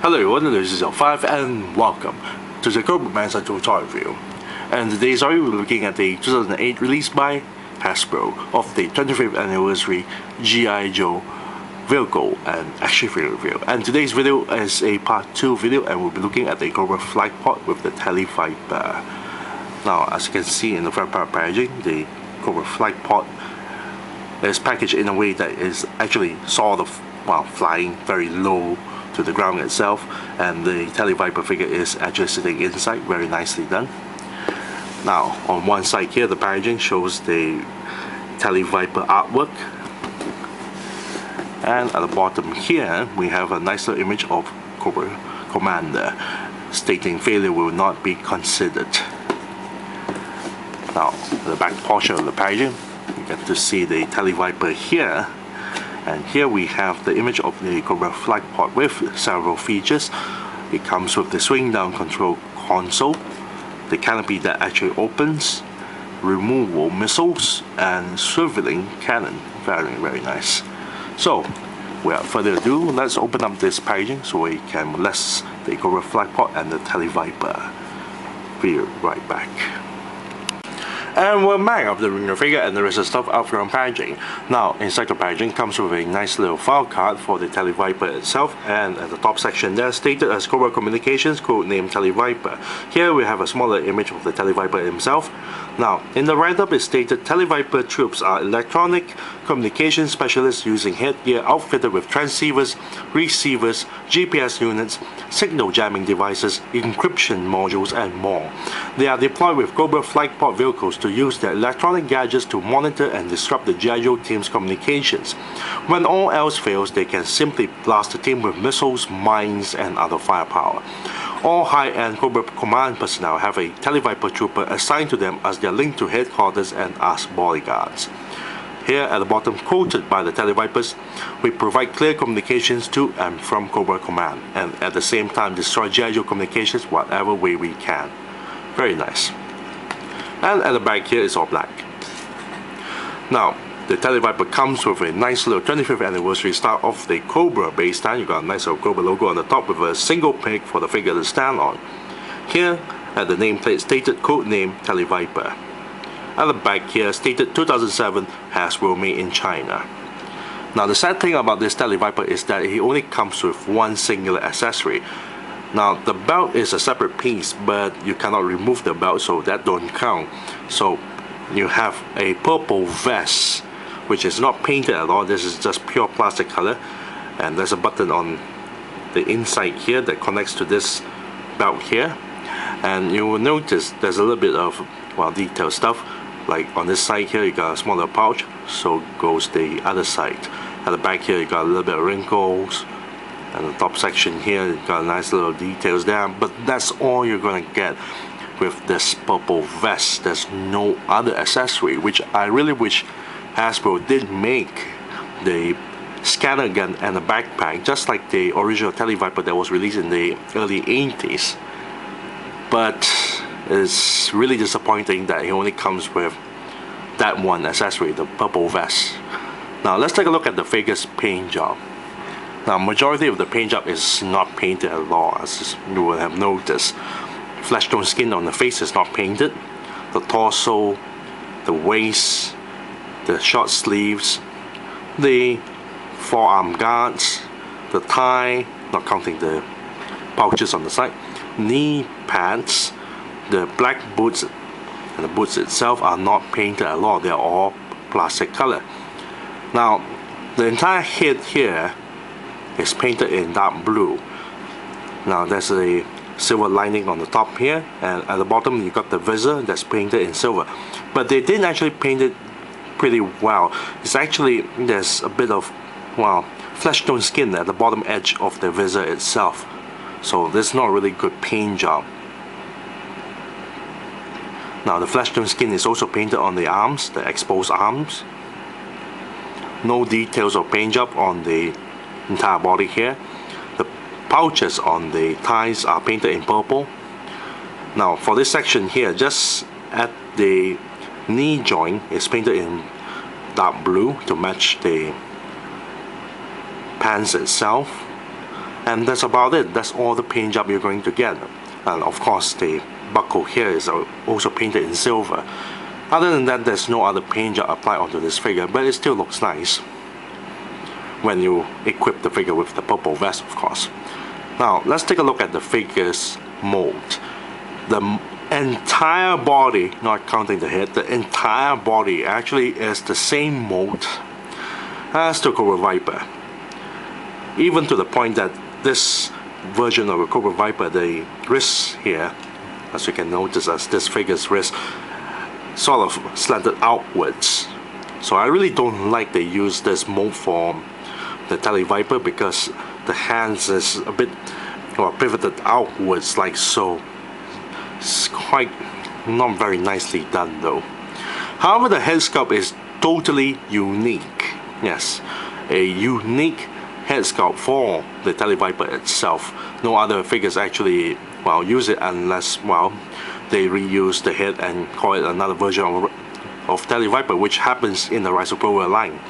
Hello everyone, this is L5 and welcome to the Cobra Flight Pod review. And today we're looking at the 2008 release by Hasbro of the 25th Anniversary G.I. Joe vehicle and action figure review. And today's video is a part 2 video, and we'll be looking at the Cobra Flight Pod with the Tele-Viper. Now, as you can see in the front part packaging, the Cobra Flight Pod is packaged in a way that is actually sort of, well, flying very low to the ground itself, and the Tele-Viper figure is actually sitting inside, very nicely done. Now, on one side here, the packaging shows the Tele-Viper artwork, and at the bottom here, we have a nice little image of Cobra Commander, stating failure will not be considered. Now, the back portion of the packaging, you get to see the Tele-Viper here. And here we have the image of the Cobra Flight Pod with several features. It comes with the swing down control console, the canopy that actually opens, removable missiles, and swiveling cannon. Very, very nice. So, without further ado, let's open up this packaging so we can molest the Cobra Flight Pod and the Tele-Viper. Be right back. And we're back of the ringer figure and the rest of the stuff out from packaging. Now, inside the packaging comes with a nice little file card for the Tele-Viper itself, and at the top section there, stated as Cobra Communications, codename Tele-Viper. Here we have a smaller image of the Tele-Viper himself. Now, in the write-up it stated Tele-Viper troops are electronic communication specialists using headgear outfitted with transceivers, receivers, GPS units, signal jamming devices, encryption modules, and more. They are deployed with Cobra Flight Pod vehicles to use their electronic gadgets to monitor and disrupt the G.I. Joe team's communications. When all else fails, they can simply blast the team with missiles, mines, and other firepower. All high-end Cobra Command personnel have a Tele-Viper trooper assigned to them as they are linked to headquarters and as bodyguards. Here at the bottom, quoted by the Tele-Vipers, we provide clear communications to and from Cobra Command, and at the same time destroy G.I. Joe communications whatever way we can. Very nice. And at the back here is all black. Now, the Tele-Viper comes with a nice little 25th anniversary style of the Cobra base stand. You got a nice little Cobra logo on the top with a single peg for the figure to stand on. Here at the nameplate stated codename Tele-Viper. At the back here stated 2007 Hasbro made in China. Now, the sad thing about this Tele-Viper is that he only comes with one singular accessory. Now, the belt is a separate piece, but you cannot remove the belt, so that don't count. So you have a purple vest, which is not painted at all. This is just pure plastic color, and there's a button on the inside here that connects to this belt here. And you will notice there's a little bit of, well, detailed stuff. Like on this side here, you got a smaller pouch, so goes the other side. At the back here, you got a little bit of wrinkles. And the top section here, you got nice little details there. But that's all you're gonna get with this purple vest. There's no other accessory, which I really wish Hasbro did make the scanner gun and a backpack, just like the original Tele-Viper that was released in the early 80s. But it's really disappointing that it only comes with that one accessory, the purple vest. Now let's take a look at the figure's paint job. Now, majority of the paint job is not painted at all, as you will have noticed. Flesh tone skin on the face is not painted. The torso, the waist, the short sleeves, the forearm guards, the tie, not counting the pouches on the side, knee pads, the black boots, and the boots itself are not painted at all. They are all plastic color. Now, the entire head here is painted in dark blue. Now, there's a silver lining on the top here, and at the bottom you got the visor that's painted in silver. But they didn't actually paint it pretty well. It's actually, there's a bit of, well, flesh tone skin at the bottom edge of the visor itself. So this is not a really good paint job. Now, the flesh tone skin is also painted on the arms, the exposed arms. No details or paint job on the entire body here. The pouches on the ties are painted in purple. Now, for this section here, just at the knee joint is painted in dark blue to match the pants itself. And that's about it. That's all the paint job you're going to get. And of course the buckle here is also painted in silver. Other than that, there's no other paint job applied onto this figure, but it still looks nice when you equip the figure with the purple vest, of course. Now let's take a look at the figure's mold. The entire body, not counting the head, the entire body actually is the same mold as the Cobra Viper. Even to the point that this version of a Cobra Viper, the wrists here, as you can notice, as this figure's wrist sort of slanted outwards. So I really don't like they use this mold for the Tele-Viper, because the hands is a bit pivoted outwards like so. It's quite not very nicely done though. However, the head sculpt is totally unique. Yes, a unique head sculpt for the Tele-Viper itself. No other figures actually use it unless they reuse the head and call it another version of Tele-Viper, which happens in the Rise of Cobra line.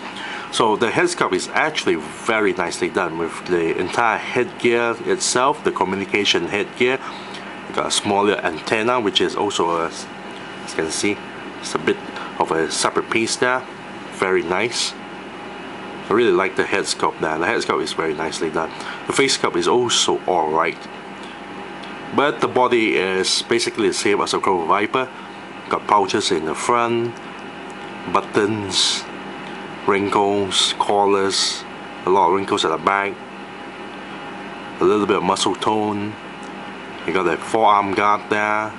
So the head sculpt is actually very nicely done with the entire headgear itself, the communication headgear. You got a smaller antenna, which is also as you can see, it's a bit of a separate piece there. Very nice. I really like the head sculpt there. The head sculpt is very nicely done. The face sculpt is also alright. But the body is basically the same as a Cobra Viper. Got pouches in the front, buttons, wrinkles, collars, a lot of wrinkles at the back, a little bit of muscle tone. You got a forearm guard there.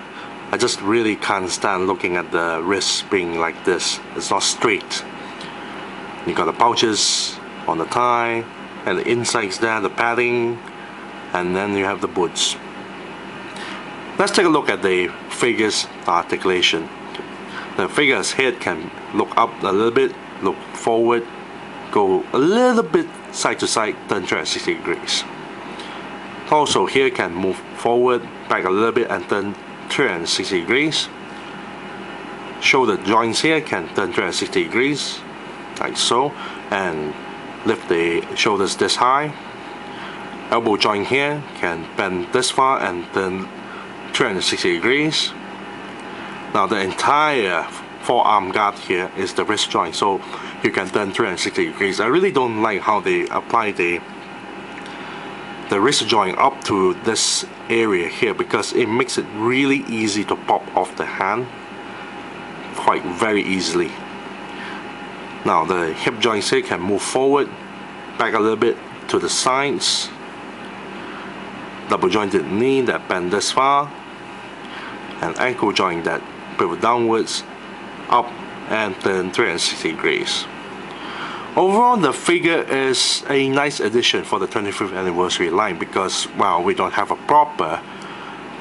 I just really can't stand looking at the wrists being like this. It's not straight. You got the pouches on the thigh, and the insides there, the padding, and then you have the boots. Let's take a look at the figure's articulation. The figure's head can look up a little bit, look forward, go a little bit side to side, turn 360 degrees. Also here can move forward, back a little bit and turn 360 degrees. Shoulder joints here can turn 360 degrees, like so, and lift the shoulders this high. Elbow joint here can bend this far and turn 360 degrees. Now the entire forearm guard here is the wrist joint, so you can turn 360 degrees. I really don't like how they apply the wrist joint up to this area here, because it makes it really easy to pop off the hand quite very easily. Now the hip joints here can move forward, back a little bit to the sides. Double jointed knee that bend this far, and ankle joint that pivot downwards, up and turn 360 degrees. Overall, the figure is a nice addition for the 25th anniversary line, because we don't have a proper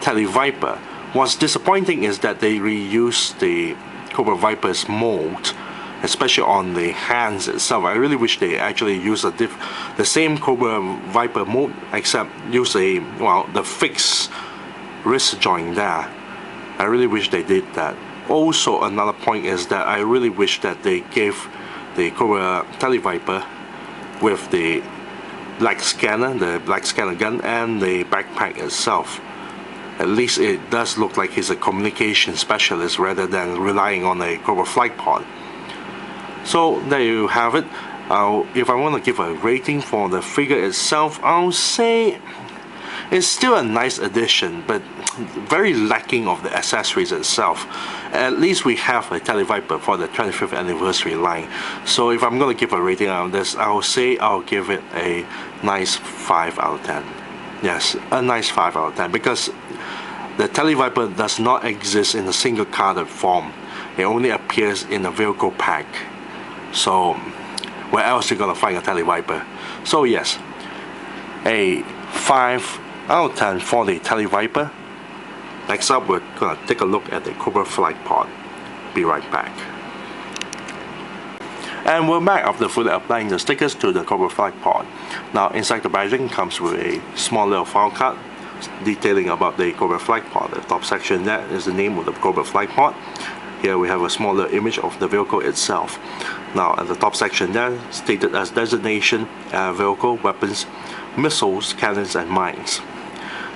Tele-Viper. What's disappointing is that they reused the Cobra Viper's mold, especially on the hands itself. I really wish they actually use the same Cobra Viper mold, except use the fixed wrist joint there. I really wish they did that. Also, another point is that I really wish that they gave the Cobra Tele-Viper with the black scanner gun and the backpack itself. At least it does look like he's a communication specialist rather than relying on a Cobra Flight Pod. So there you have it. If I want to give a rating for the figure itself, I'll say it's still a nice addition, but very lacking of the accessories itself. At least we have a Tele-Viper for the 25th anniversary line. So if I'm going to give a rating on this, I'll say I'll give it a nice 5 out of 10. Yes, a nice 5 out of 10, because the Tele-Viper does not exist in a single carded form. It only appears in a vehicle pack. So where else are you going to find a Tele-Viper? So yes, a 5 out of 10 for the Tele-Viper. Next up, we're going to take a look at the Cobra Flight Pod. Be right back. And we're back after fully applying the stickers to the Cobra Flight Pod. Now inside the packaging comes with a small little file card detailing about the Cobra Flight Pod. The top section there is the name of the Cobra Flight Pod. here we have a smaller image of the vehicle itself. Now at the top section there, stated as designation, vehicle, weapons, missiles, cannons and mines.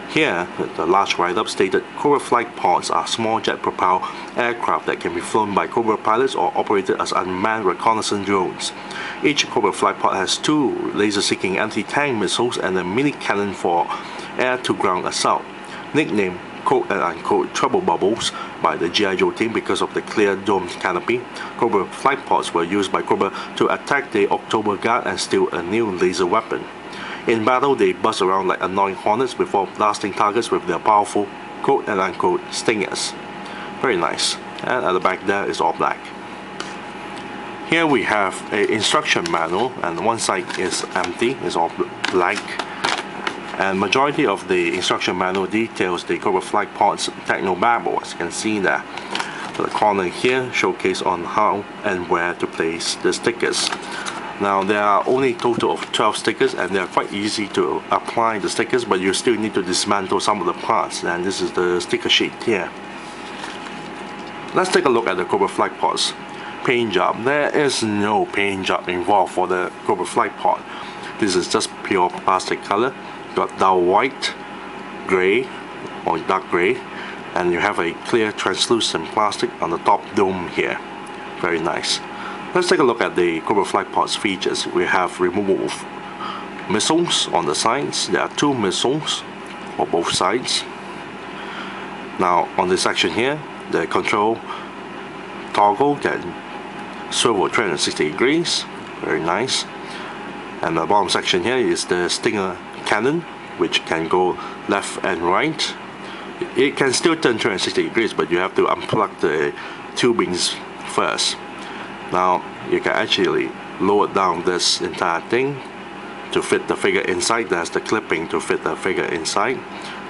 Here, the large write-up stated Cobra Flight Pods are small jet-propelled aircraft that can be flown by Cobra pilots or operated as unmanned reconnaissance drones. Each Cobra Flight Pod has 2 laser-seeking anti-tank missiles and a mini cannon for air-to-ground assault. Nicknamed quote-unquote Trubble Bubbles by the G.I. Joe team because of the clear domed canopy, Cobra Flight Pods were used by Cobra to attack the October Guard and steal a new laser weapon. In battle, they buzz around like annoying hornets before blasting targets with their powerful quote-unquote stingers. Very nice. And at the back there is all black. Here we have an instruction manual, and one side is empty, it's all black. And majority of the instruction manual details the Cobra Flight Pod's Techno-Babble, as you can see there. The corner here showcase on how and where to place the stickers. Now there are only a total of 12 stickers and they are quite easy to apply the stickers, but you still need to dismantle some of the parts, and this is the sticker sheet here. Let's take a look at the Cobra Flight Pod's paint job. There is no paint job involved for the Cobra Flight Pod. This is just pure plastic color. Got dull white, gray or dark gray, and you have a clear translucent plastic on the top dome here. Very nice. Let's take a look at the Cobra Flight Pod's features. We have removal of missiles on the sides. There are 2 missiles for both sides. Now on this section here, the control toggle can swivel 360 degrees. Very nice. And the bottom section here is the Stinger cannon, which can go left and right. It can still turn 360 degrees, but you have to unplug the tubings first. Now you can actually lower down this entire thing to fit the figure inside. There's the clipping to fit the figure inside.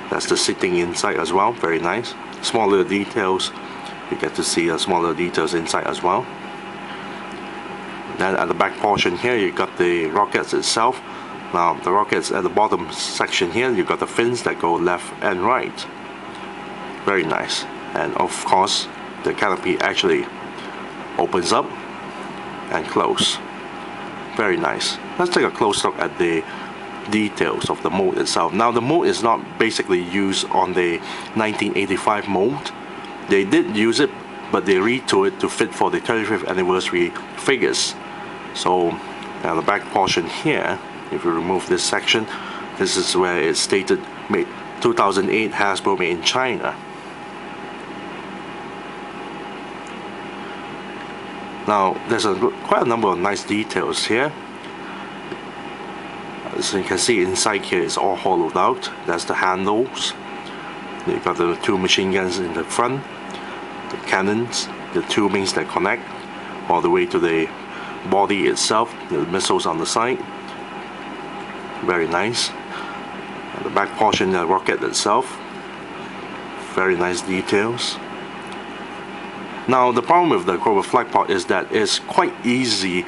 That's the sitting inside as well. Very nice. Smaller details. You get to see the smaller details inside as well. Then at the back portion here, you got the rockets itself. Now the rockets at the bottom section here, you got the fins that go left and right. Very nice. And of course, the canopy actually opens up and close. Very nice. Let's take a close look at the details of the mold itself. Now the mold is not basically used on the 1985 mold. They did use it, but they retooled it to fit for the 25th anniversary figures. So at the back portion here, if you remove this section, this is where it's stated made 2008 Hasbro made in China. Now there's quite a number of nice details here. As you can see, inside here is all hollowed out. That's the handles. You've got the 2 machine guns in the front, the cannons, the tubings that connect all the way to the body itself, the missiles on the side. Very nice. At the back portion, the rocket itself. Very nice details. Now the problem with the Cobra Flight Pod is that it's quite easy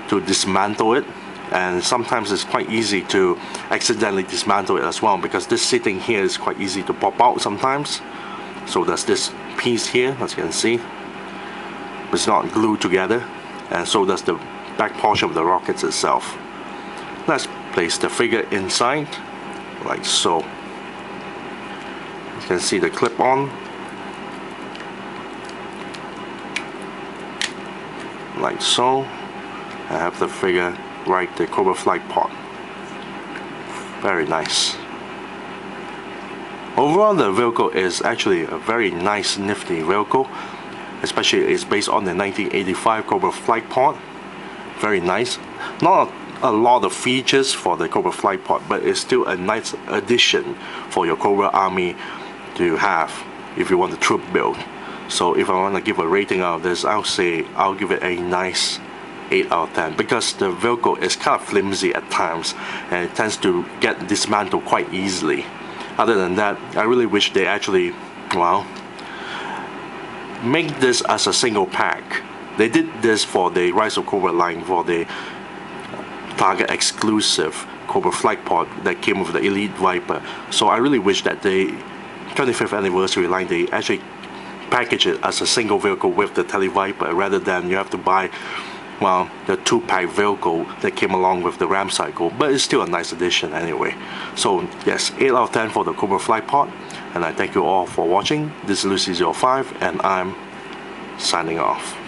to dismantle it, and sometimes it's quite easy to accidentally dismantle it as well, because this sitting here is quite easy to pop out sometimes. So there's this piece here, as you can see. It's not glued together, and so does the back portion of the rockets itself. Let's place the figure inside, like so. You can see the clip-on, like so. I have the figure right, the Cobra Flight Pod. Very nice. Overall, the vehicle is actually a very nice, nifty vehicle. Especially it's based on the 1985 Cobra Flight Pod. Very nice. Not a lot of features for the Cobra Flight Pod, but it's still a nice addition for your Cobra Army to have if you want the troop build. So if I want to give a rating out of this, I'll give it a nice 8 out of 10, because the vehicle is kind of flimsy at times and it tends to get dismantled quite easily. Other than that, I really wish they actually, well, make this as a single pack. They did this for the Rise of Cobra line, for the Target exclusive Cobra Flight Pod that came with the Elite Viper. So I really wish that the 25th anniversary line, they actually package it as a single vehicle with the Tele-Viper rather than you have to buy, well, the 2-pack vehicle that came along with the Ram cycle, but it's still a nice addition anyway. So yes, 8 out of 10 for the Cobra Flight Pod, and I thank you all for watching. This is Lucy05, and I'm signing off.